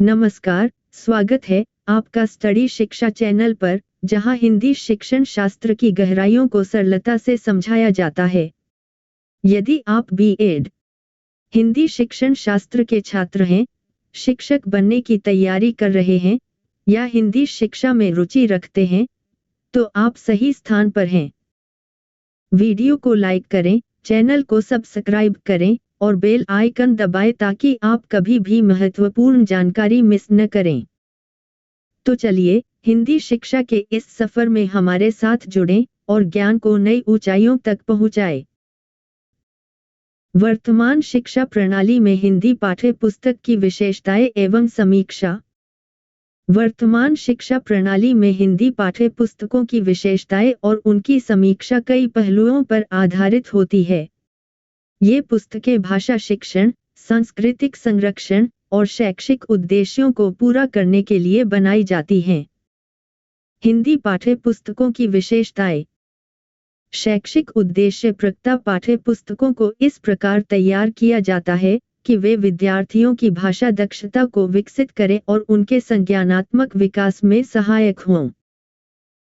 नमस्कार, स्वागत है आपका स्टडी शिक्षा चैनल पर, जहां हिंदी शिक्षण शास्त्र की गहराइयों को सरलता से समझाया जाता है। यदि आप बीएड हिंदी शिक्षण शास्त्र के छात्र हैं, शिक्षक बनने की तैयारी कर रहे हैं या हिंदी शिक्षा में रुचि रखते हैं, तो आप सही स्थान पर हैं। वीडियो को लाइक करें, चैनल को सब्सक्राइब करें और बेल आइकन दबाएं ताकि आप कभी भी महत्वपूर्ण जानकारी मिस न करें। तो चलिए, हिंदी शिक्षा के इस सफर में हमारे साथ जुड़ें और ज्ञान को नई ऊंचाइयों तक पहुंचाएं। वर्तमान शिक्षा प्रणाली में हिंदी पाठ्य पुस्तक की विशेषताएं एवं समीक्षा। वर्तमान शिक्षा प्रणाली में हिंदी पाठ्य पुस्तकों की विशेषताएं और उनकी समीक्षा कई पहलुओं पर आधारित होती है। ये पुस्तकें भाषा शिक्षण, सांस्कृतिक संरक्षण और शैक्षिक उद्देश्यों को पूरा करने के लिए बनाई जाती हैं। हिंदी पाठ्य पुस्तकों की विशेषताएं। शैक्षिक उद्देश्य प्रयुक्त पाठ्य पुस्तकों को इस प्रकार तैयार किया जाता है कि वे विद्यार्थियों की भाषा दक्षता को विकसित करें और उनके संज्ञानात्मक विकास में सहायक हों।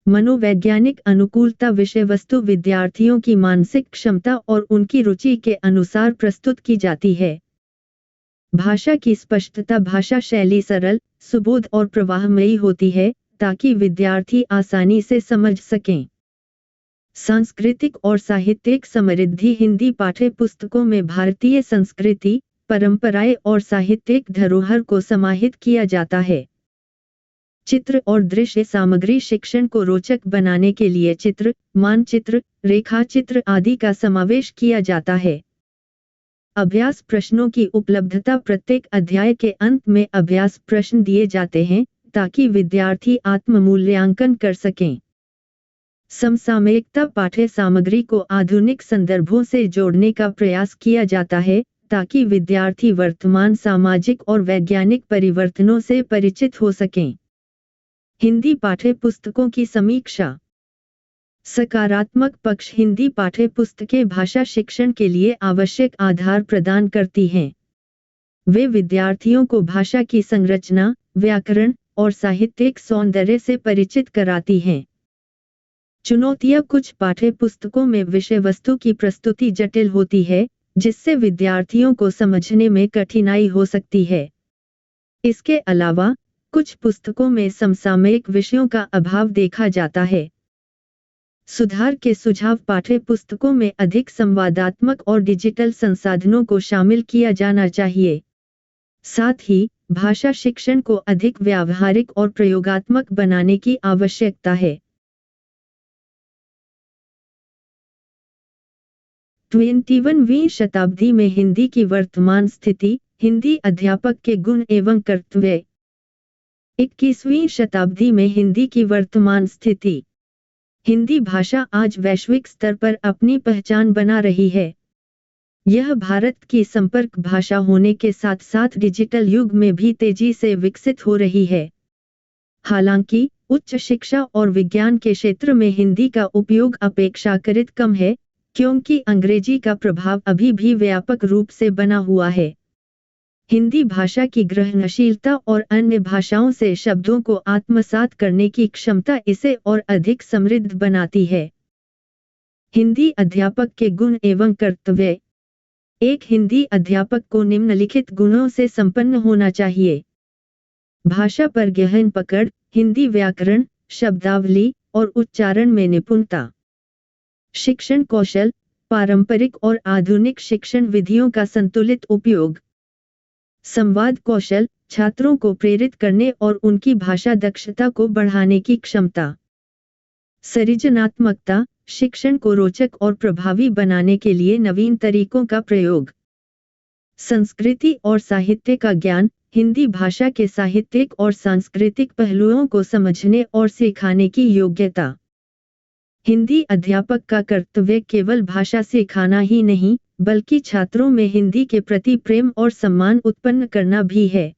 मनोवैज्ञानिक अनुकूलता विषय वस्तु विद्यार्थियों की मानसिक क्षमता और उनकी रुचि के अनुसार प्रस्तुत की जाती है। भाषा की स्पष्टता भाषा शैली सरल, सुबोध और प्रवाहमयी होती है ताकि विद्यार्थी आसानी से समझ सकें। सांस्कृतिक और साहित्यिक समृद्धि हिंदी पाठ्य पुस्तकों में भारतीय संस्कृति, परंपराएं और साहित्यिक धरोहर को समाहित किया जाता है। चित्र और दृश्य सामग्री शिक्षण को रोचक बनाने के लिए चित्र, मानचित्र, रेखाचित्र आदि का समावेश किया जाता है। अभ्यास प्रश्नों की उपलब्धता प्रत्येक अध्याय के अंत में अभ्यास प्रश्न दिए जाते हैं ताकि विद्यार्थी आत्म मूल्यांकन कर सकें। समसामयिकता पाठ्य सामग्री को आधुनिक संदर्भों से जोड़ने का प्रयास किया जाता है ताकि विद्यार्थी वर्तमान सामाजिक और वैज्ञानिक परिवर्तनों से परिचित हो सकें। हिंदी पाठ्य पुस्तकों की समीक्षा। सकारात्मक पक्ष हिंदी पाठ्य पुस्तकें भाषा शिक्षण के लिए आवश्यक आधार प्रदान करती हैं। वे विद्यार्थियों को भाषा की संरचना, व्याकरण और साहित्यिक सौंदर्य से परिचित कराती हैं। चुनौतियां कुछ पाठ्य पुस्तकों में विषय वस्तु की प्रस्तुति जटिल होती है, जिससे विद्यार्थियों को समझने में कठिनाई हो सकती है। इसके अलावा कुछ पुस्तकों में समसामयिक विषयों का अभाव देखा जाता है। सुधार के सुझाव पाठ्य पुस्तकों में अधिक संवादात्मक और डिजिटल संसाधनों को शामिल किया जाना चाहिए। साथ ही भाषा शिक्षण को अधिक व्यावहारिक और प्रयोगात्मक बनाने की आवश्यकता है। 21वीं शताब्दी में हिंदी की वर्तमान स्थिति, हिंदी अध्यापक के गुण एवं कर्तव्य। 21वीं शताब्दी में हिंदी की वर्तमान स्थिति। हिंदी भाषा आज वैश्विक स्तर पर अपनी पहचान बना रही है। यह भारत की संपर्क भाषा होने के साथ साथ डिजिटल युग में भी तेजी से विकसित हो रही है। हालांकि उच्च शिक्षा और विज्ञान के क्षेत्र में हिंदी का उपयोग अपेक्षाकृत कम है, क्योंकि अंग्रेजी का प्रभाव अभी भी व्यापक रूप से बना हुआ है। हिंदी भाषा की ग्रहणशीलता और अन्य भाषाओं से शब्दों को आत्मसात करने की क्षमता इसे और अधिक समृद्ध बनाती है। हिंदी अध्यापक के गुण एवं कर्तव्य। एक हिंदी अध्यापक को निम्नलिखित गुणों से संपन्न होना चाहिए। भाषा पर गहन पकड़, हिंदी व्याकरण, शब्दावली और उच्चारण में निपुणता। शिक्षण कौशल, पारंपरिक और आधुनिक शिक्षण विधियों का संतुलित उपयोग। संवाद कौशल, छात्रों को प्रेरित करने और उनकी भाषा दक्षता को बढ़ाने की क्षमता। सृजनात्मकता, शिक्षण को रोचक और प्रभावी बनाने के लिए नवीन तरीकों का प्रयोग। संस्कृति और साहित्य का ज्ञान, हिंदी भाषा के साहित्यिक और सांस्कृतिक पहलुओं को समझने और सिखाने की योग्यता। हिंदी अध्यापक का कर्तव्य केवल भाषा सिखाना ही नहीं, बल्कि छात्रों में हिंदी के प्रति प्रेम और सम्मान उत्पन्न करना भी है।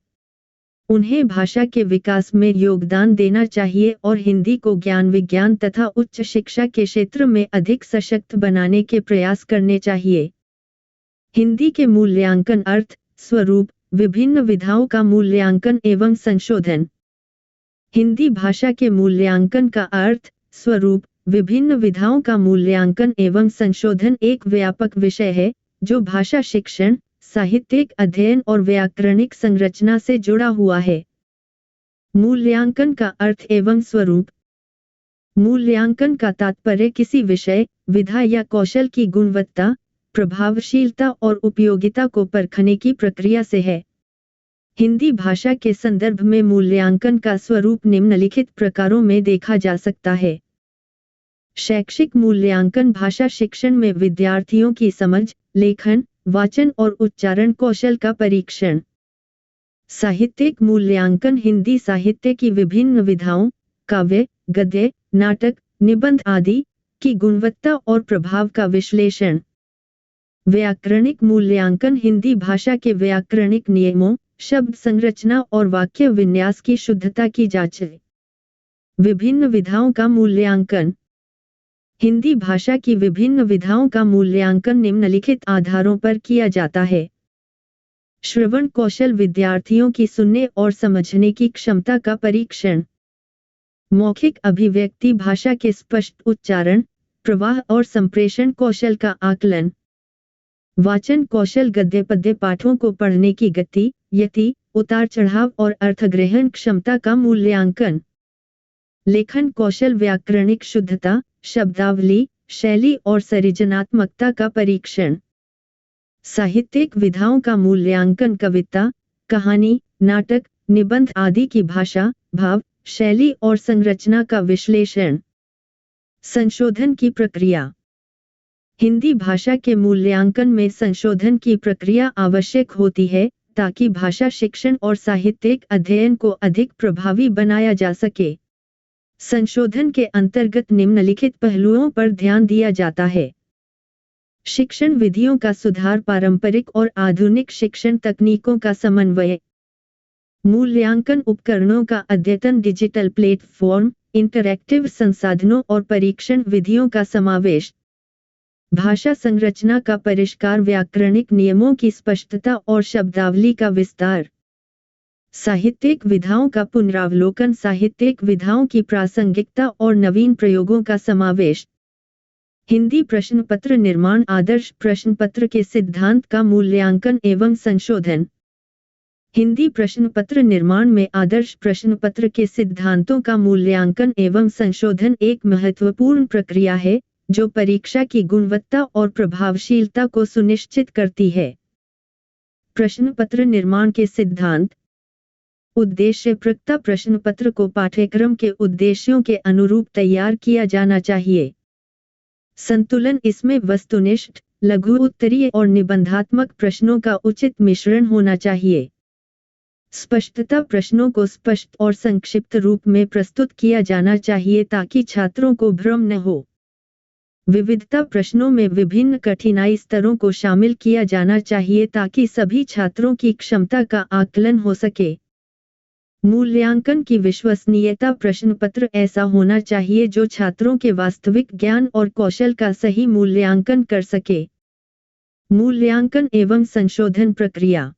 उन्हें भाषा के विकास में योगदान देना चाहिए और हिंदी को ज्ञान विज्ञान तथा उच्च शिक्षा के क्षेत्र में अधिक सशक्त बनाने के प्रयास करने चाहिए। हिंदी के मूल्यांकन अर्थ, स्वरूप, विभिन्न विधाओं का मूल्यांकन एवं संशोधन। हिंदी भाषा के मूल्यांकन का अर्थ, स्वरूप, विभिन्न विधाओं का मूल्यांकन एवं संशोधन एक व्यापक विषय है जो भाषा शिक्षण, साहित्यिक अध्ययन और व्याकरणिक संरचना से जुड़ा हुआ है। मूल्यांकन का अर्थ एवं स्वरूप। मूल्यांकन का तात्पर्य किसी विषय, विधा या कौशल की गुणवत्ता, प्रभावशीलता और उपयोगिता को परखने की प्रक्रिया से है। हिंदी भाषा के संदर्भ में मूल्यांकन का स्वरूप निम्नलिखित प्रकारों में देखा जा सकता है। शैक्षिक मूल्यांकन भाषा शिक्षण में विद्यार्थियों की समझ, लेखन, वाचन और उच्चारण कौशल का परीक्षण। साहित्यिक मूल्यांकन हिंदी साहित्य की विभिन्न विधाओं, काव्य, गद्य, नाटक, निबंध आदि की गुणवत्ता और प्रभाव का विश्लेषण। व्याकरणिक मूल्यांकन हिंदी भाषा के व्याकरणिक नियमों, शब्द संरचना और वाक्य विन्यास की शुद्धता की जांच। विभिन्न विधाओं का मूल्यांकन। हिंदी भाषा की विभिन्न विधाओं का मूल्यांकन निम्नलिखित आधारों पर किया जाता है। श्रवण कौशल विद्यार्थियों की सुनने और समझने की क्षमता का परीक्षण। मौखिक अभिव्यक्ति भाषा के स्पष्ट उच्चारण, प्रवाह और संप्रेषण कौशल का आकलन। वाचन कौशल गद्य पद्य पाठों को पढ़ने की गति, यति, उतार चढ़ाव और अर्थग्रहण क्षमता का मूल्यांकन। लेखन कौशल व्याकरणिक शुद्धता, शब्दावली, शैली और सृजनात्मकता का परीक्षण। साहित्यिक विधाओं का मूल्यांकन कविता, कहानी, नाटक, निबंध आदि की भाषा, भाव, शैली और संरचना का विश्लेषण। संशोधन की प्रक्रिया। हिंदी भाषा के मूल्यांकन में संशोधन की प्रक्रिया आवश्यक होती है ताकि भाषा शिक्षण और साहित्यिक अध्ययन को अधिक प्रभावी बनाया जा सके। संशोधन के अंतर्गत निम्नलिखित पहलुओं पर ध्यान दिया जाता है। शिक्षण विधियों का सुधार, पारंपरिक और आधुनिक शिक्षण तकनीकों का समन्वय। मूल्यांकन उपकरणों का अद्यतन, डिजिटल प्लेटफॉर्म, इंटरैक्टिव संसाधनों और परीक्षण विधियों का समावेश। भाषा संरचना का परिष्कार, व्याकरणिक नियमों की स्पष्टता और शब्दावली का विस्तार। साहित्यिक विधाओं का पुनरावलोकन, साहित्यिक विधाओं की प्रासंगिकता और नवीन प्रयोगों का समावेश। हिंदी प्रश्न पत्र निर्माण, आदर्श प्रश्न पत्र के सिद्धांत का मूल्यांकन एवं संशोधन। हिंदी प्रश्न पत्र निर्माण में आदर्श प्रश्न पत्र के सिद्धांतों का मूल्यांकन एवं संशोधन एक महत्वपूर्ण प्रक्रिया है जो परीक्षा की गुणवत्ता और प्रभावशीलता को सुनिश्चित करती है। प्रश्न पत्र निर्माण के सिद्धांत। उद्देश्य प्रक्ता प्रश्न पत्र को पाठ्यक्रम के उद्देश्यों के अनुरूप तैयार किया जाना चाहिए। संतुलन, इसमें वस्तुनिष्ठ, लघु उत्तरीय और निबंधात्मक प्रश्नों का उचित मिश्रण होना चाहिए। स्पष्टता, प्रश्नों को स्पष्ट और संक्षिप्त रूप में प्रस्तुत किया जाना चाहिए ताकि छात्रों को भ्रम न हो। विविधता, प्रश्नों में विभिन्न कठिनाई स्तरों को शामिल किया जाना चाहिए ताकि सभी छात्रों की क्षमता का आकलन हो सके। मूल्यांकन की विश्वसनीयता, प्रश्न पत्र ऐसा होना चाहिए जो छात्रों के वास्तविक ज्ञान और कौशल का सही मूल्यांकन कर सके। मूल्यांकन एवं संशोधन प्रक्रिया।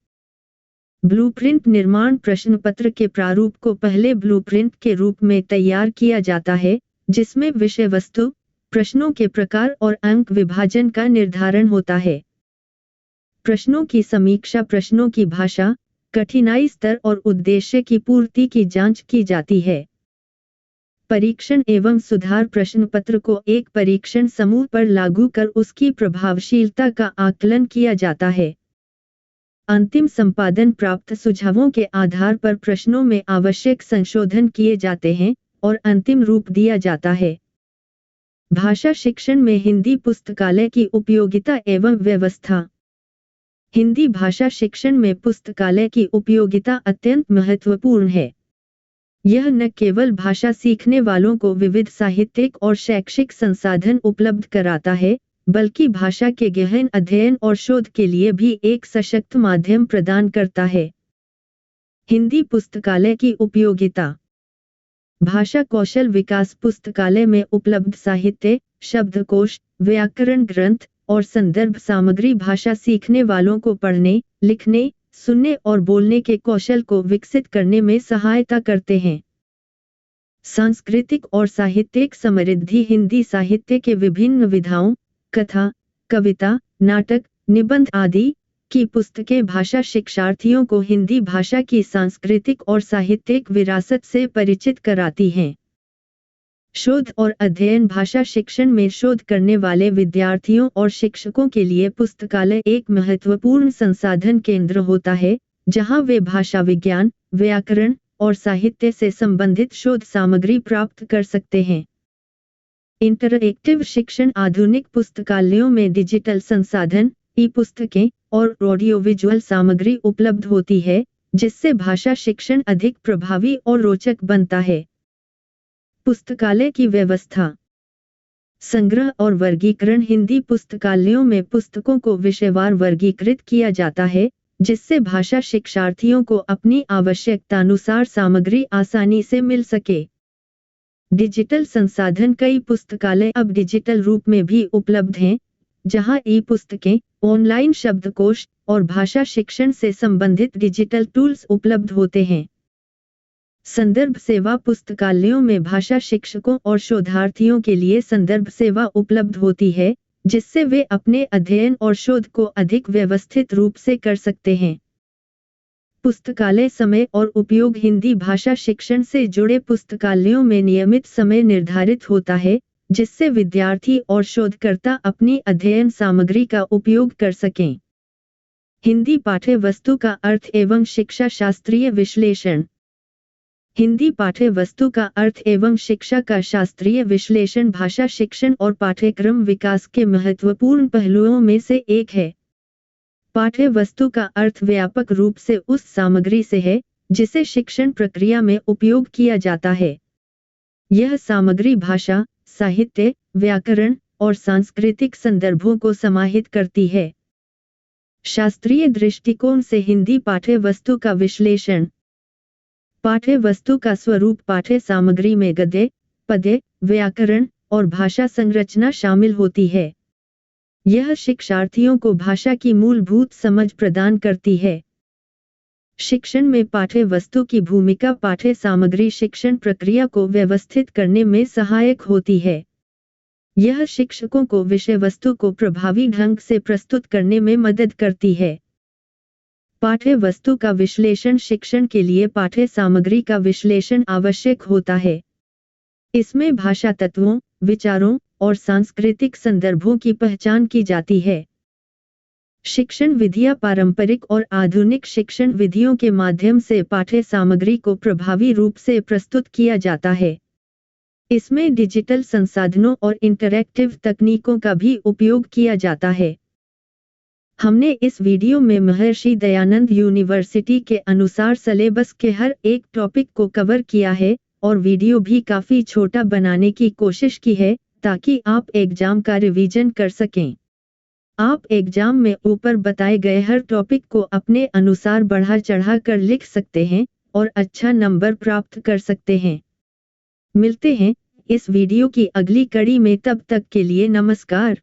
ब्लूप्रिंट निर्माण, प्रश्न पत्र के प्रारूप को पहले ब्लूप्रिंट के रूप में तैयार किया जाता है जिसमें विषय वस्तु, प्रश्नों के प्रकार और अंक विभाजन का निर्धारण होता है। प्रश्नों की समीक्षा, प्रश्नों की भाषा, कठिनाई स्तर और उद्देश्य की पूर्ति की जांच की जाती है। परीक्षण एवं सुधार, प्रश्न पत्र को एक परीक्षण समूह पर लागू कर उसकी प्रभावशीलता का आकलन किया जाता है। अंतिम संपादन, प्राप्त सुझावों के आधार पर प्रश्नों में आवश्यक संशोधन किए जाते हैं और अंतिम रूप दिया जाता है। भाषा शिक्षण में हिंदी पुस्तकालय की उपयोगिता एवं व्यवस्था। हिंदी भाषा शिक्षण में पुस्तकालय की उपयोगिता अत्यंत महत्वपूर्ण है। यह न केवल भाषा सीखने वालों को विविध साहित्यिक और शैक्षिक संसाधन उपलब्ध कराता है, बल्कि भाषा के गहन अध्ययन और शोध के लिए भी एक सशक्त माध्यम प्रदान करता है। हिंदी पुस्तकालय की उपयोगिता। भाषा कौशल विकास, पुस्तकालय में उपलब्ध साहित्य, शब्दकोश, व्याकरण ग्रंथ और संदर्भ सामग्री भाषा सीखने वालों को पढ़ने, लिखने, सुनने और बोलने के कौशल को विकसित करने में सहायता करते हैं। सांस्कृतिक और साहित्यिक समृद्धि हिंदी साहित्य के विभिन्न विधाओं, कथा, कविता, नाटक, निबंध आदि की पुस्तकें भाषा शिक्षार्थियों को हिंदी भाषा की सांस्कृतिक और साहित्यिक विरासत से परिचित कराती हैं। शोध और अध्ययन भाषा शिक्षण में शोध करने वाले विद्यार्थियों और शिक्षकों के लिए पुस्तकालय एक महत्वपूर्ण संसाधन केंद्र होता है, जहां वे भाषा विज्ञान, व्याकरण और साहित्य से संबंधित शोध सामग्री प्राप्त कर सकते हैं। इंटरएक्टिव शिक्षण आधुनिक पुस्तकालयों में डिजिटल संसाधन, ई-पुस्तकें और ऑडियो विजुअल सामग्री उपलब्ध होती है, जिससे भाषा शिक्षण अधिक प्रभावी और रोचक बनता है। पुस्तकालय की व्यवस्था, संग्रह और वर्गीकरण हिंदी पुस्तकालयों में पुस्तकों को विषयवार वर्गीकृत किया जाता है, जिससे भाषा शिक्षार्थियों को अपनी आवश्यकतानुसार सामग्री आसानी से मिल सके। डिजिटल संसाधन कई पुस्तकालय अब डिजिटल रूप में भी उपलब्ध हैं, जहां ई-पुस्तकें, ऑनलाइन शब्दकोश और भाषा शिक्षण से संबंधित डिजिटल टूल्स उपलब्ध होते हैं। संदर्भ सेवा पुस्तकालयों में भाषा शिक्षकों और शोधार्थियों के लिए संदर्भ सेवा उपलब्ध होती है, जिससे वे अपने अध्ययन और शोध को अधिक व्यवस्थित रूप से कर सकते हैं। पुस्तकालय समय और उपयोग हिंदी भाषा शिक्षण से जुड़े पुस्तकालयों में नियमित समय निर्धारित होता है, जिससे विद्यार्थी और शोधकर्ता अपनी अध्ययन सामग्री का उपयोग कर सकें। हिंदी पाठ्य वस्तु का अर्थ एवं शिक्षा शास्त्रीय विश्लेषण। हिंदी पाठ्य वस्तु का अर्थ एवं शिक्षा का शास्त्रीय विश्लेषण भाषा शिक्षण और पाठ्यक्रम विकास के महत्वपूर्ण पहलुओं में से एक है। पाठ्य वस्तु का अर्थ व्यापक रूप से उस सामग्री से है, जिसे शिक्षण प्रक्रिया में उपयोग किया जाता है। यह सामग्री भाषा, साहित्य, व्याकरण और सांस्कृतिक संदर्भों को समाहित करती है। शास्त्रीय दृष्टिकोण से हिंदी पाठ्य वस्तु का विश्लेषण। पाठ्य वस्तु का स्वरूप पाठ्य सामग्री में गद्य, पद्य, व्याकरण और भाषा संरचना शामिल होती है। यह शिक्षार्थियों को भाषा की मूलभूत समझ प्रदान करती है। शिक्षण में पाठ्य वस्तु की भूमिका पाठ्य सामग्री शिक्षण प्रक्रिया को व्यवस्थित करने में सहायक होती है। यह शिक्षकों को विषय वस्तु को प्रभावी ढंग से प्रस्तुत करने में मदद करती है। पाठ्य वस्तु का विश्लेषण शिक्षण के लिए पाठ्य सामग्री का विश्लेषण आवश्यक होता है। इसमें भाषा तत्वों, विचारों और सांस्कृतिक संदर्भों की पहचान की जाती है। शिक्षण विधियां पारंपरिक और आधुनिक शिक्षण विधियों के माध्यम से पाठ्य सामग्री को प्रभावी रूप से प्रस्तुत किया जाता है। इसमें डिजिटल संसाधनों और इंटरैक्टिव तकनीकों का भी उपयोग किया जाता है। हमने इस वीडियो में महर्षि दयानंद यूनिवर्सिटी के अनुसार सिलेबस के हर एक टॉपिक को कवर किया है और वीडियो भी काफी छोटा बनाने की कोशिश की है, ताकि आप एग्जाम का रिवीजन कर सकें। आप एग्जाम में ऊपर बताए गए हर टॉपिक को अपने अनुसार बढ़ा चढ़ा कर लिख सकते हैं और अच्छा नंबर प्राप्त कर सकते हैं। मिलते हैं इस वीडियो की अगली कड़ी में, तब तक के लिए नमस्कार।